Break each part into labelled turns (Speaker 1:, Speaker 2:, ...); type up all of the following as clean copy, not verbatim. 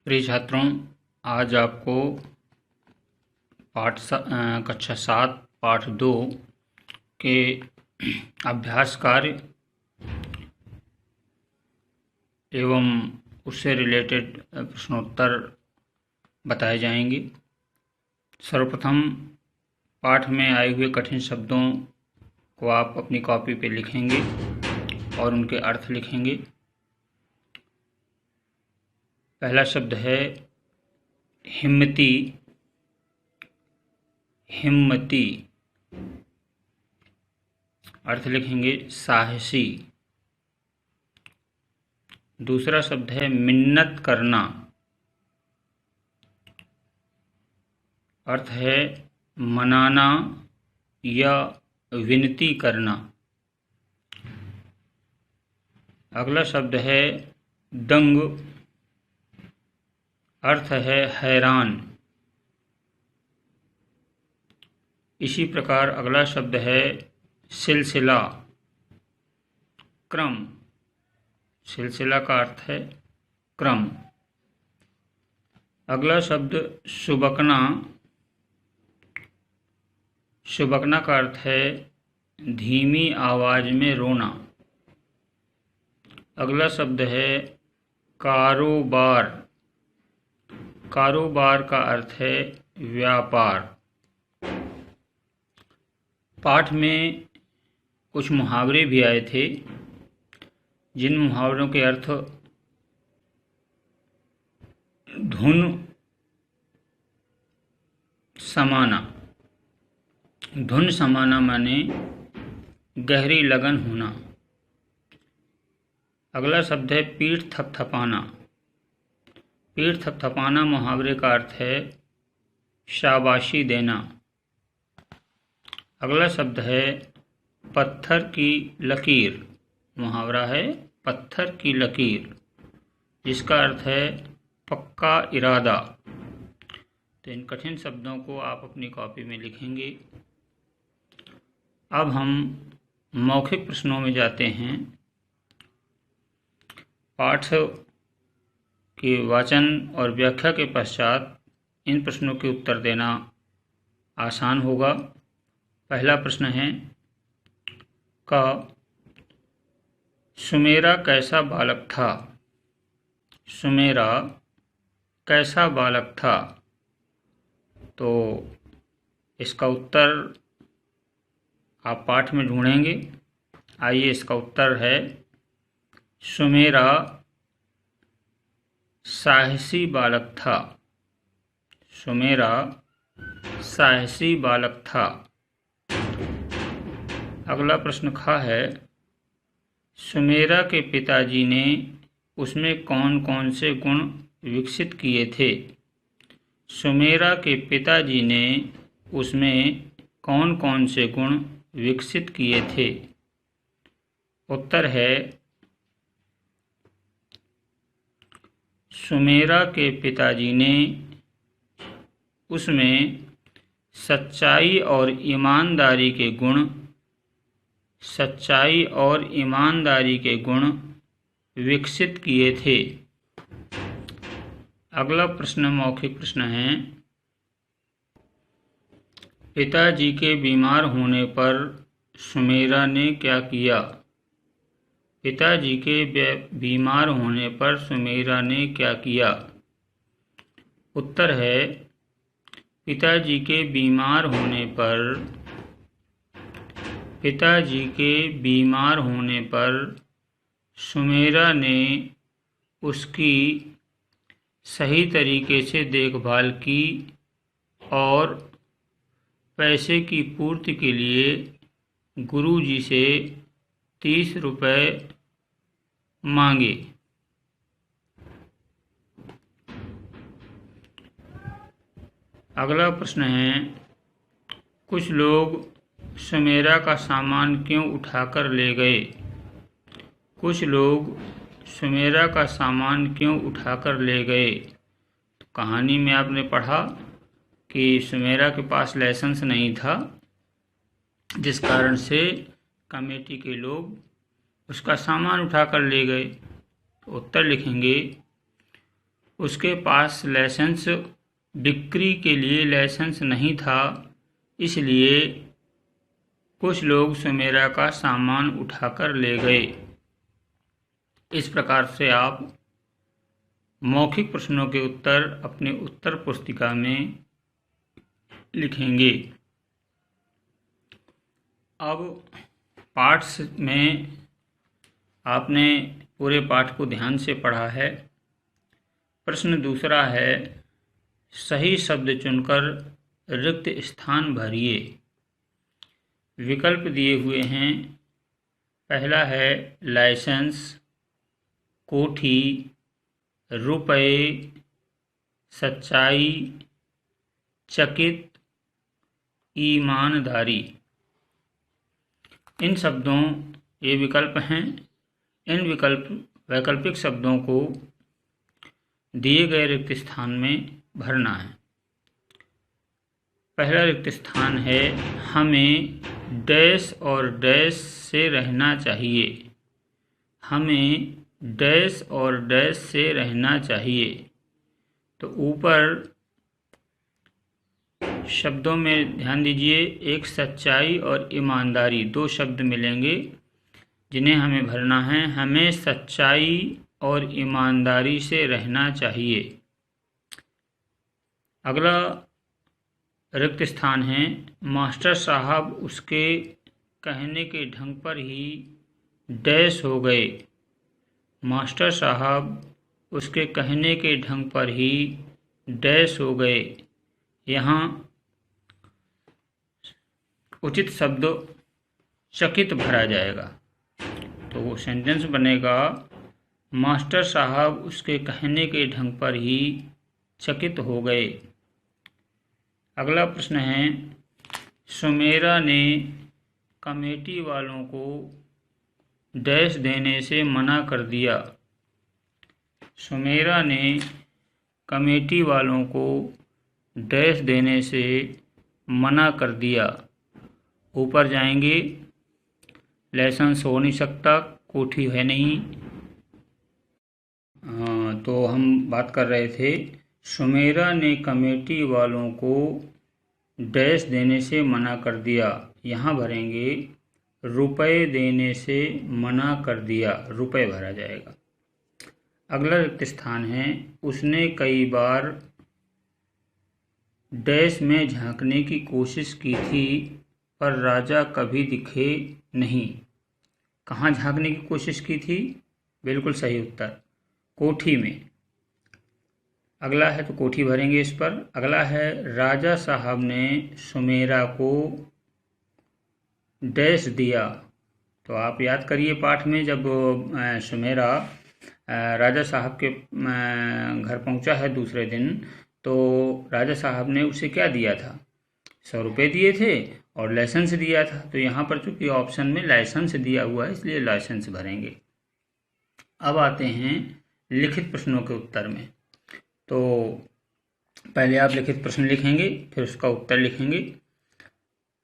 Speaker 1: प्रिय छात्रों, आज आपको कक्षा 7 पाठ 2 के अभ्यास कार्य एवं उससे रिलेटेड प्रश्नोत्तर बताए जाएंगे। सर्वप्रथम पाठ में आए हुए कठिन शब्दों को आप अपनी कॉपी पे लिखेंगे और उनके अर्थ लिखेंगे। पहला शब्द है हिम्मती। हिम्मती अर्थ लिखेंगे साहसी। दूसरा शब्द है मिन्नत करना। अर्थ है मनाना या विनती करना। अगला शब्द है दंग। अर्थ है हैरान। इसी प्रकार अगला शब्द है सिलसिला, क्रम। सिलसिला का अर्थ है क्रम। अगला शब्द सुबकना। सुबकना का अर्थ है धीमी आवाज में रोना। अगला शब्द है कारोबार। कारोबार का अर्थ है व्यापार। पाठ में कुछ मुहावरे भी आए थे, जिन मुहावरों के अर्थ धुन समाना। धुन समाना माने गहरी लगन होना। अगला शब्द है पीठ थपथपाना। पीठ थपथपाना मुहावरे का अर्थ है शाबाशी देना। अगला शब्द है पत्थर की लकीर। मुहावरा है पत्थर की लकीर, जिसका अर्थ है पक्का इरादा। तो इन कठिन शब्दों को आप अपनी कॉपी में लिखेंगे। अब हम मौखिक प्रश्नों में जाते हैं। पाठ के वाचन और व्याख्या के पश्चात इन प्रश्नों के उत्तर देना आसान होगा। पहला प्रश्न है का सुमेरा कैसा बालक था। सुमेरा कैसा बालक था। तो इसका उत्तर आप पाठ में ढूंढेंगे। आइए, इसका उत्तर है सुमेरा साहसी बालक था। सुमेरा साहसी बालक था। अगला प्रश्न खा है सुमेरा के पिताजी ने उसमें कौन कौन से गुण विकसित किए थे। सुमेरा के पिताजी ने उसमें कौन कौन से गुण विकसित किए थे। उत्तर है सुमेरा के पिताजी ने उसमें सच्चाई और ईमानदारी के गुण विकसित किए थे। अगला प्रश्न मौखिक प्रश्न है पिताजी के बीमार होने पर सुमेरा ने क्या किया। पिताजी के बीमार होने पर सुमेरा ने क्या किया। उत्तर है पिताजी के बीमार होने पर सुमेरा ने उसकी सही तरीके से देखभाल की और पैसे की पूर्ति के लिए गुरुजी से 30 रुपये मांगे। अगला प्रश्न है कुछ लोग सुमेरा का सामान क्यों उठाकर ले गए। कुछ लोग सुमेरा का सामान क्यों उठाकर ले गए। तो कहानी में आपने पढ़ा कि सुमेरा के पास लाइसेंस नहीं था, जिस कारण से कमेटी के लोग उसका सामान उठाकर ले गए। तो उत्तर लिखेंगे उसके पास लाइसेंस बिक्री के लिए लाइसेंस नहीं था, इसलिए कुछ लोग सुमेरा का सामान उठाकर ले गए। इस प्रकार से आप मौखिक प्रश्नों के उत्तर अपने उत्तर पुस्तिका में लिखेंगे। अब पाठ में आपने पूरे पाठ को ध्यान से पढ़ा है। प्रश्न दूसरा है, सही शब्द चुनकर रिक्त स्थान भरिए। विकल्प दिए हुए हैं। पहला है लाइसेंस, कोठी, रुपए, सच्चाई, चकित, ईमानदारी। इन शब्दों, ये विकल्प हैं, इन वैकल्पिक शब्दों को दिए गए रिक्त स्थान में भरना है। पहला रिक्त स्थान है, हमें डैश और डैश से रहना चाहिए। हमें डैश और डैश से रहना चाहिए। तो ऊपर शब्दों में ध्यान दीजिए, एक सच्चाई और ईमानदारी, दो शब्द मिलेंगे जिन्हें हमें भरना है। हमें सच्चाई और ईमानदारी से रहना चाहिए। अगला रिक्त स्थान है, मास्टर साहब उसके कहने के ढंग पर ही डैश हो गए। मास्टर साहब उसके कहने के ढंग पर ही डैश हो गए। यहाँ उचित शब्द चकित भरा जाएगा। तो वो सेंटेंस बनेगा, मास्टर साहब उसके कहने के ढंग पर ही चकित हो गए। अगला प्रश्न है, सुमेरा ने कमेटी वालों को डैश देने से मना कर दिया। सुमेरा ने कमेटी वालों को डैश देने से मना कर दिया। ऊपर जाएंगे, लाइसेंस हो नहीं सकता, कोठी है नहीं। तो हम बात कर रहे थे, सुमेरा ने कमेटी वालों को डैश देने से मना कर दिया। यहाँ भरेंगे, रुपए देने से मना कर दिया, रुपए भरा जाएगा। अगला रिक्त स्थान है, उसने कई बार डैश में झांकने की कोशिश की थी पर राजा कभी दिखे नहीं। कहाँ झांकने की कोशिश की थी? बिल्कुल सही उत्तर, कोठी में। अगला है, तो कोठी भरेंगे इस पर। अगला है, राजा साहब ने सुमेरा को डैश दिया। तो आप याद करिए, पाठ में जब सुमेरा राजा साहब के घर पहुंचा है दूसरे दिन, तो राजा साहब ने उसे क्या दिया था? 100 रुपये दिए थे और लाइसेंस दिया था। तो यहाँ पर चूंकि ऑप्शन में लाइसेंस दिया हुआ है, इसलिए लाइसेंस भरेंगे। अब आते हैं लिखित प्रश्नों के उत्तर में। तो पहले आप लिखित प्रश्न लिखेंगे, फिर उसका उत्तर लिखेंगे।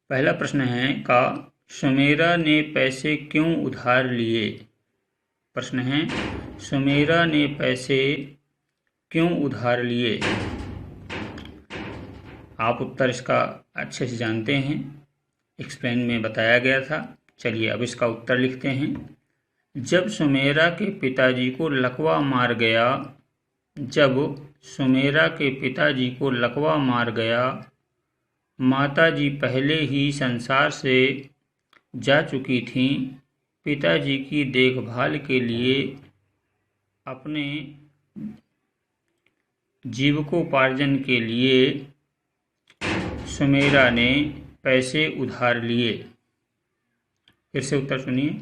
Speaker 1: पहला प्रश्न है का, सुमेरा ने पैसे क्यों उधार लिए? प्रश्न है, सुमेरा ने पैसे क्यों उधार लिए? आप उत्तर इसका अच्छे से जानते हैं, एक्सप्लेन में बताया गया था। चलिए अब इसका उत्तर लिखते हैं। जब सुमेरा के पिताजी को लकवा मार गया, जब सुमेरा के पिताजी को लकवा मार गया, माताजी पहले ही संसार से जा चुकी थीं। पिताजी की देखभाल के लिए अपने जीविकोपार्जन के लिए सुमेरा ने पैसे उधार लिए। फिर से उत्तर सुनिए।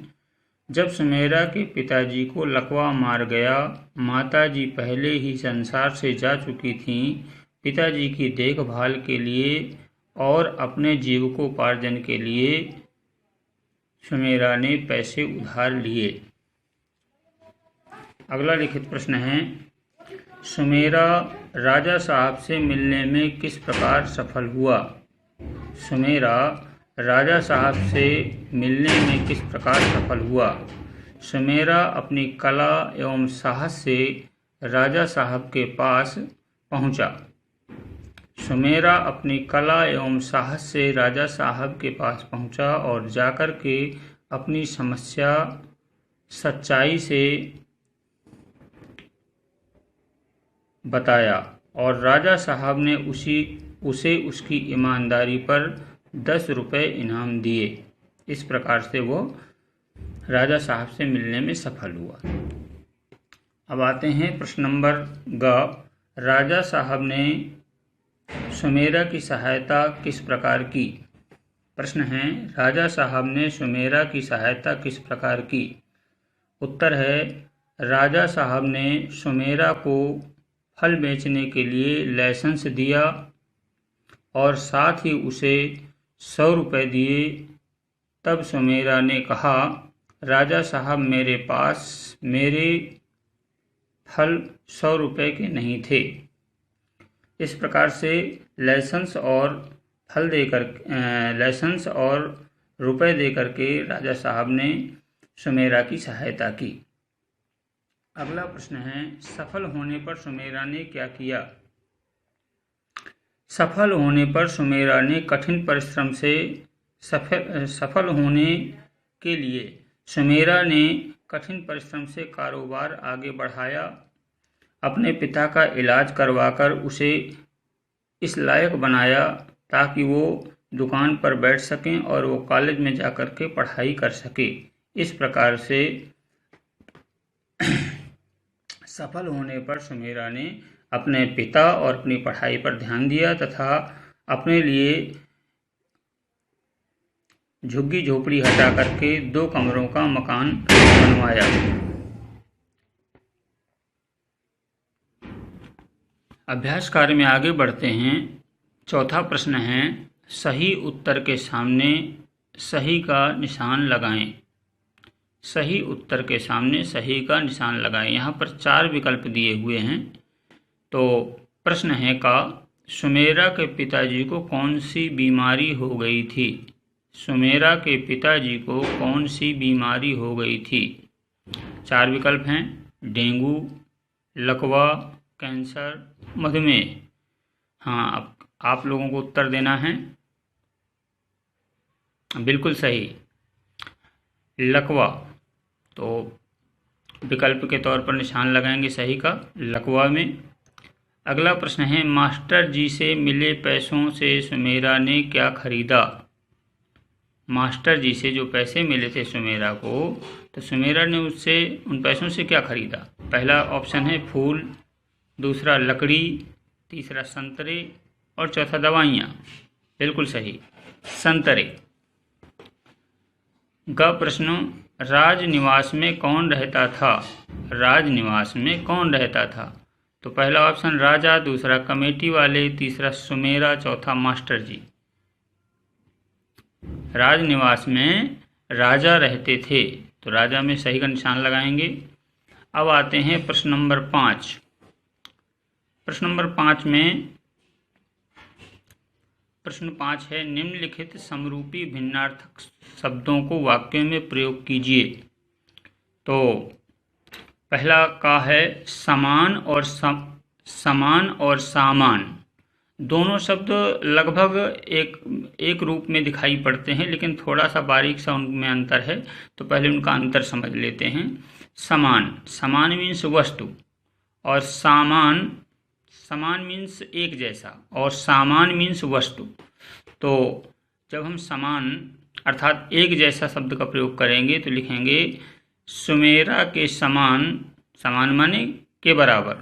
Speaker 1: जब सुमेरा के पिताजी को लकवा मार गया, माताजी पहले ही संसार से जा चुकी थीं। पिताजी की देखभाल के लिए और अपने जीविकोपार्जन के लिए सुमेरा ने पैसे उधार लिए। अगला लिखित प्रश्न है, सुमेरा राजा साहब से मिलने में किस प्रकार सफल हुआ? सुमेरा राजा साहब से मिलने में किस प्रकार सफल हुआ? सुमेरा अपनी कला एवं साहस से राजा साहब के पास पहुंचा। सुमेरा अपनी कला एवं साहस से राजा साहब के पास पहुंचा और जाकर के अपनी समस्या सच्चाई से बताया और राजा साहब ने उसे उसकी ईमानदारी पर 10 रुपये इनाम दिए। इस प्रकार से वो राजा साहब से मिलने में सफल हुआ। अब आते हैं प्रश्न नंबर ग। राजा साहब ने सुमेरा की सहायता किस प्रकार की? प्रश्न है, राजा साहब ने सुमेरा की सहायता किस प्रकार की? उत्तर है, राजा साहब ने सुमेरा को फल बेचने के लिए लाइसेंस दिया और साथ ही उसे 100 रुपये दिए। तब सुमेरा ने कहा, राजा साहब मेरे फल 100 रुपये के नहीं थे। इस प्रकार से लाइसेंस और रुपए देकर के राजा साहब ने सुमेरा की सहायता की। अगला प्रश्न है, सफल होने पर सुमेरा ने क्या किया? सफल होने पर सुमेरा ने कठिन परिश्रम से सफल होने के लिए सुमेरा ने कठिन परिश्रम से कारोबार आगे बढ़ाया। अपने पिता का इलाज करवाकर उसे इस लायक बनाया ताकि वो दुकान पर बैठ सकें और वो कॉलेज में जाकर के पढ़ाई कर सके। इस प्रकार से सफल होने पर सुमेरा ने अपने पिता और अपनी पढ़ाई पर ध्यान दिया तथा अपने लिए झुग्गी झोपड़ी हटा करके 2 कमरों का मकान बनवाया। अभ्यास कार्य में आगे बढ़ते हैं। चौथा प्रश्न है, सही उत्तर के सामने सही का निशान लगाएं। सही उत्तर के सामने सही का निशान लगाएं। यहाँ पर 4 विकल्प दिए हुए हैं। तो प्रश्न है का, सुमेरा के पिताजी को कौन सी बीमारी हो गई थी? सुमेरा के पिताजी को कौन सी बीमारी हो गई थी? 4 विकल्प हैं, डेंगू, लकवा, कैंसर, मधुमेह। हाँ, अब आप लोगों को उत्तर देना है। बिल्कुल सही, लकवा। तो विकल्प के तौर पर निशान लगाएंगे सही का, लकवा में। अगला प्रश्न है, मास्टर जी से मिले पैसों से सुमेरा ने क्या खरीदा? मास्टर जी से जो पैसे मिले थे सुमेरा को, तो सुमेरा ने उससे उन पैसों से क्या खरीदा? पहला ऑप्शन है फूल, दूसरा लकड़ी, तीसरा संतरे और चौथा दवाइयाँ। बिल्कुल सही, संतरे। ग प्रश्न, राजनिवास में कौन रहता था? राजनिवास में कौन रहता था? तो पहला ऑप्शन राजा, दूसरा कमेटी वाले, तीसरा सुमेरा, चौथा मास्टर जी। राजनिवास में राजा रहते थे, तो राजा में सही का निशान लगाएंगे। अब आते हैं प्रश्न नंबर 5। प्रश्न नंबर 5 में प्रश्न 5 है, निम्नलिखित समरूपी भिन्नार्थक शब्दों को वाक्यों में प्रयोग कीजिए। तो पहला का है समान और सामान। दोनों शब्द लगभग एक रूप में दिखाई पड़ते हैं, लेकिन थोड़ा सा बारीक सा उनमें अंतर है। तो पहले उनका अंतर समझ लेते हैं। समान मीन्स वस्तु, और समान मीन्स एक जैसा, और सामान मीन्स वस्तु। तो जब हम समान अर्थात एक जैसा शब्द का प्रयोग करेंगे तो लिखेंगे सुमेरा के समान माने के बराबर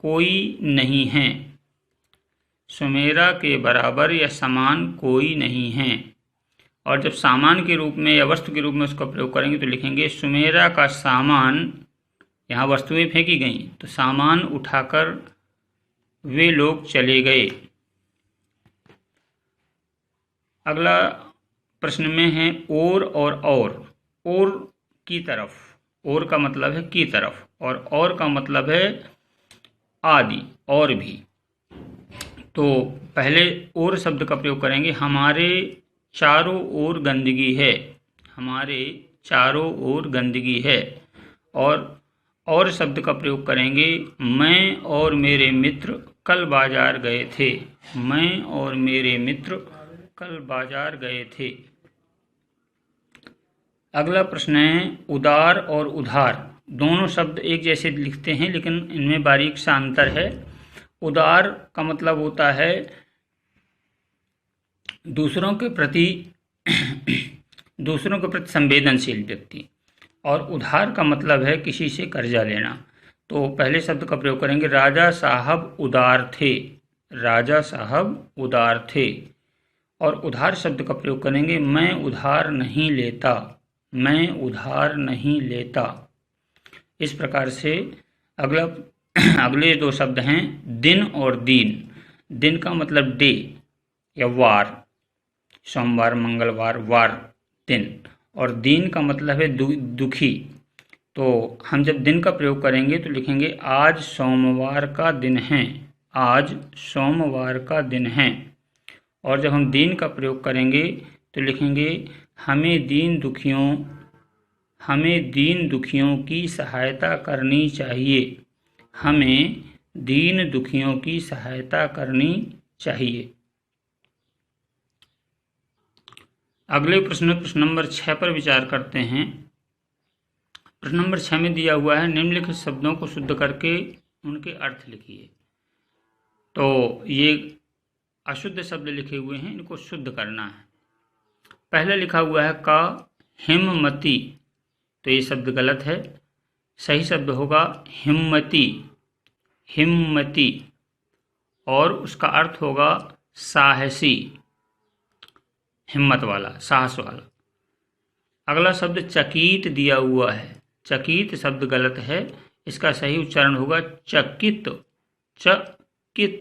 Speaker 1: कोई नहीं है। सुमेरा के बराबर या समान कोई नहीं है। और जब सामान के रूप में या वस्तु के रूप में उसका प्रयोग करेंगे तो लिखेंगे सुमेरा का सामान, यहाँ वस्तुएं फेंकी गई तो सामान उठाकर वे लोग चले गए। अगला प्रश्न में है और की तरफ। और का मतलब है की तरफ, और का मतलब है आदि, और भी। तो पहले और शब्द का प्रयोग करेंगे, हमारे चारों ओर गंदगी है। हमारे चारों ओर गंदगी है। और और शब्द का प्रयोग करेंगे। मैं और मेरे मित्र कल बाजार गए थे। मैं और मेरे मित्र कल बाजार गए थे। अगला प्रश्न है, उदार और उधार दोनों शब्द एक जैसे लिखते हैं, लेकिन इनमें बारीक सा अंतर है। उदार का मतलब होता है दूसरों के प्रति संवेदनशील व्यक्ति, और उधार का मतलब है किसी से कर्जा लेना। तो पहले शब्द का प्रयोग करेंगे, राजा साहब उदार थे। राजा साहब उदार थे। और उधार शब्द का प्रयोग करेंगे, मैं उधार नहीं लेता। मैं उधार नहीं लेता। इस प्रकार से अगले दो शब्द हैं, दिन और दीन। दिन का मतलब डे या वार, सोमवार मंगलवार वार दिन, और दीन का मतलब है दुखी। तो हम जब दिन का प्रयोग करेंगे तो लिखेंगे, आज सोमवार का दिन है। आज सोमवार का दिन है। और जब हम दीन का प्रयोग करेंगे तो लिखेंगे, हमें दीन दुखियों की सहायता करनी चाहिए। हमें दीन दुखियों की सहायता करनी चाहिए। अगले प्रश्न नंबर 6 पर विचार करते हैं। प्रश्न नंबर 6 में दिया हुआ है, निम्नलिखित शब्दों को शुद्ध करके उनके अर्थ लिखिए। तो ये अशुद्ध शब्द लिखे हुए हैं, इनको शुद्ध करना है। पहले लिखा हुआ है का हिममती, तो ये शब्द गलत है। सही शब्द होगा हिम्मती। हिम्मती। और उसका अर्थ होगा साहसी, हिम्मत वाला, साहस वाला। अगला शब्द चकित दिया हुआ है। चकित शब्द गलत है, इसका सही उच्चारण होगा चकित। चकित।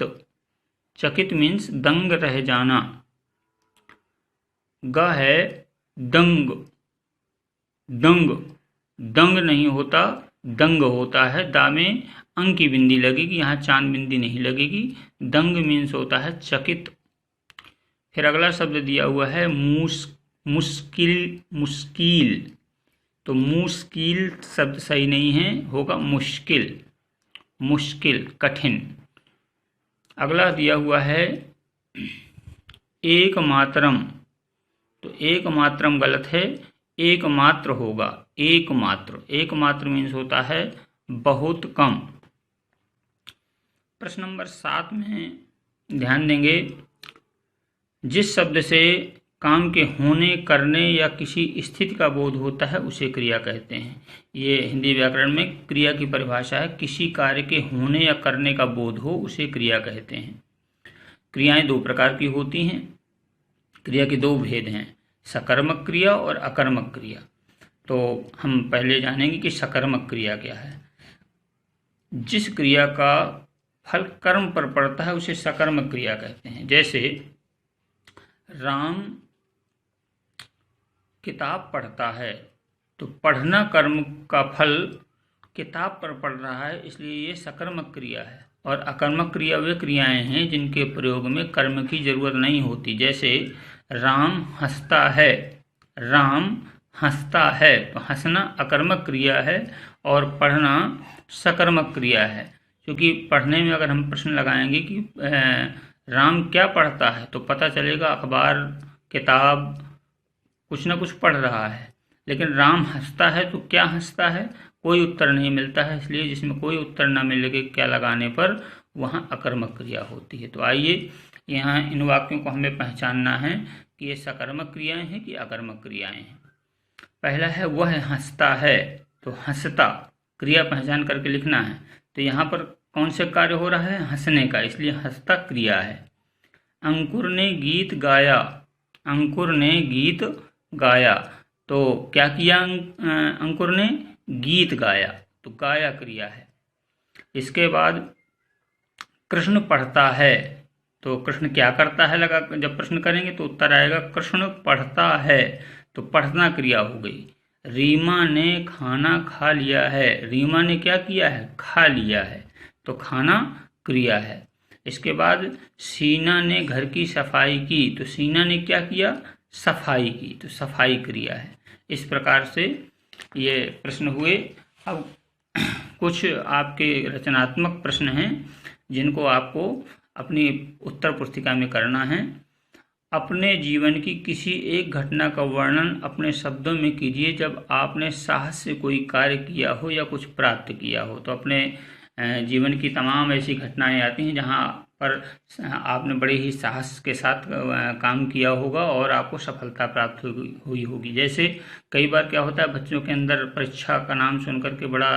Speaker 1: चकित मीन्स दंग रह जाना। ग है दंग। दंग। दंग नहीं होता, दंग होता है। दा में अंग की बिंदी लगेगी, यहाँ चांद बिंदी नहीं लगेगी। दंग मीन्स होता है चकित। फिर अगला शब्द दिया हुआ है मुश्किल। मुश्किल। तो मुश्किल शब्द सही नहीं है, होगा मुश्किल। मुश्किल, कठिन। अगला दिया हुआ है एकमात्रम। तो एकमात्रम गलत है, एकमात्र होगा। एकमात्र। एकमात्र मीन्स होता है बहुत कम। प्रश्न नंबर 7 में ध्यान देंगे, जिस शब्द से काम के होने, करने या किसी स्थिति का बोध होता है उसे क्रिया कहते हैं। ये हिंदी व्याकरण में क्रिया की परिभाषा है। किसी कार्य के होने या करने का बोध हो उसे क्रिया कहते हैं। क्रियाएं दो प्रकार की होती हैं। क्रिया के दो भेद हैं, सकर्मक क्रिया और अकर्मक क्रिया। तो हम पहले जानेंगे कि सकर्मक क्रिया क्या है। जिस क्रिया का फल कर्म पर पड़ता है उसे सकर्मक क्रिया कहते हैं। जैसे राम किताब पढ़ता है, तो पढ़ना कर्म का फल किताब पर पड़ रहा है, इसलिए ये सकर्मक क्रिया है। और अकर्मक क्रिया वे क्रियाएं हैं जिनके प्रयोग में कर्म की जरूरत नहीं होती। जैसे राम हंसता है। राम हंसता है, तो हंसना अकर्मक क्रिया है और पढ़ना सकर्मक क्रिया है। क्योंकि पढ़ने में अगर हम प्रश्न लगाएंगे कि राम क्या पढ़ता है, तो पता चलेगा अखबार, किताब, कुछ ना कुछ पढ़ रहा है। लेकिन राम हंसता है, तो क्या हंसता है, कोई उत्तर नहीं मिलता है। इसलिए जिसमें कोई उत्तर ना मिले क्या लगाने पर वहाँ अकर्मक क्रिया होती है। तो आइए यहाँ इन वाक्यों को हमें पहचानना है कि ये सकर्मक क्रियाएं हैं कि अकर्मक क्रियाएं हैं। पहला है वह हंसता है, तो हंसता क्रिया पहचान करके लिखना है। तो यहाँ पर कौन से कार्य हो रहा है, हंसने का, इसलिए हंसता क्रिया है। अंकुर ने गीत गाया। अंकुर ने गीत गाया, तो क्या किया अंकुर ने, गीत गाया, तो गाया क्रिया है। इसके बाद कृष्ण पढ़ता है, तो कृष्ण क्या करता है लगा जब प्रश्न करेंगे तो उत्तर आएगा कृष्ण पढ़ता है, तो पढ़ना क्रिया हो गई। रीमा ने खाना खा लिया है। रीमा ने क्या किया है, खा लिया है, तो खाना क्रिया है। इसके बाद सीना ने घर की सफाई की, तो सीना ने क्या किया, सफाई की, तो सफाई क्रिया है। इस प्रकार से ये प्रश्न हुए। अब कुछ आपके रचनात्मक प्रश्न हैं जिनको आपको अपनी उत्तर पुस्तिका में करना है। अपने जीवन की किसी एक घटना का वर्णन अपने शब्दों में कीजिए जब आपने साहस से कोई कार्य किया हो या कुछ प्राप्त किया हो। तो अपने जीवन की तमाम ऐसी घटनाएं आती हैं जहां पर आपने बड़े ही साहस के साथ काम किया होगा और आपको सफलता प्राप्त हुई होगी। जैसे कई बार क्या होता है, बच्चों के अंदर परीक्षा का नाम सुनकर के बड़ा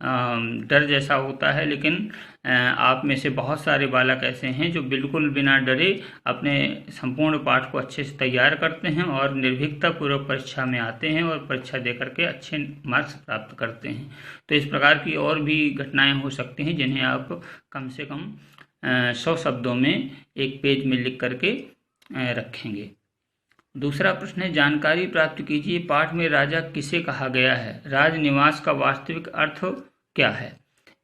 Speaker 1: डर जैसा होता है, लेकिन आप में से बहुत सारे बालक ऐसे हैं जो बिल्कुल बिना डरे अपने संपूर्ण पाठ को अच्छे से तैयार करते हैं और निर्भीकता पूर्वक परीक्षा में आते हैं और परीक्षा देकर के अच्छे मार्क्स प्राप्त करते हैं। तो इस प्रकार की और भी घटनाएं हो सकती हैं जिन्हें आप कम से कम 100 शब्दों में एक पेज में लिख करके रखेंगे। दूसरा प्रश्न है, जानकारी प्राप्त कीजिए पाठ में राजा किसे कहा गया है, राजनिवास का वास्तविक अर्थ क्या है।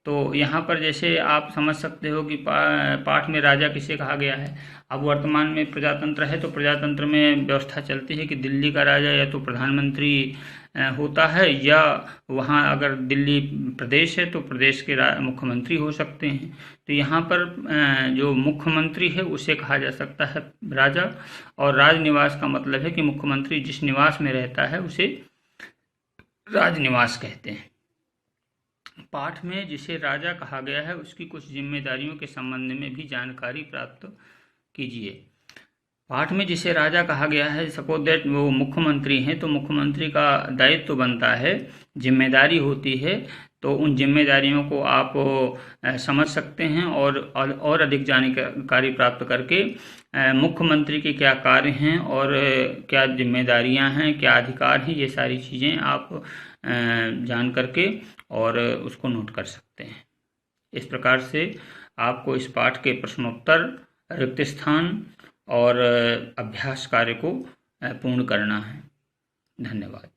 Speaker 1: तो यहाँ पर जैसे आप समझ सकते हो कि पाठ में राजा किसे कहा गया है। अब वर्तमान में प्रजातंत्र है तो प्रजातंत्र में व्यवस्था चलती है कि दिल्ली का राजा या तो प्रधानमंत्री होता है या वहाँ अगर दिल्ली प्रदेश है तो प्रदेश के मुख्यमंत्री हो सकते हैं। तो यहाँ पर जो मुख्यमंत्री है उसे कहा जा सकता है राजा, और राजनिवास का मतलब है कि मुख्यमंत्री जिस निवास में रहता है उसे राजनिवास कहते हैं। पाठ में जिसे राजा कहा गया है उसकी कुछ जिम्मेदारियों के संबंध में भी जानकारी प्राप्त कीजिए। पाठ में जिसे राजा कहा गया है, सपोज दैट वो मुख्यमंत्री हैं, तो मुख्यमंत्री का दायित्व तो बनता है, जिम्मेदारी होती है, तो उन जिम्मेदारियों को आप समझ सकते हैं और अधिक जानकारी प्राप्त करके मुख्यमंत्री के क्या कार्य हैं और क्या जिम्मेदारियां हैं, क्या अधिकार हैं, ये सारी चीज़ें आप जान करके और उसको नोट कर सकते हैं। इस प्रकार से आपको इस पाठ के प्रश्नोत्तर, रिक्त स्थान और अभ्यास कार्य को पूर्ण करना है। धन्यवाद।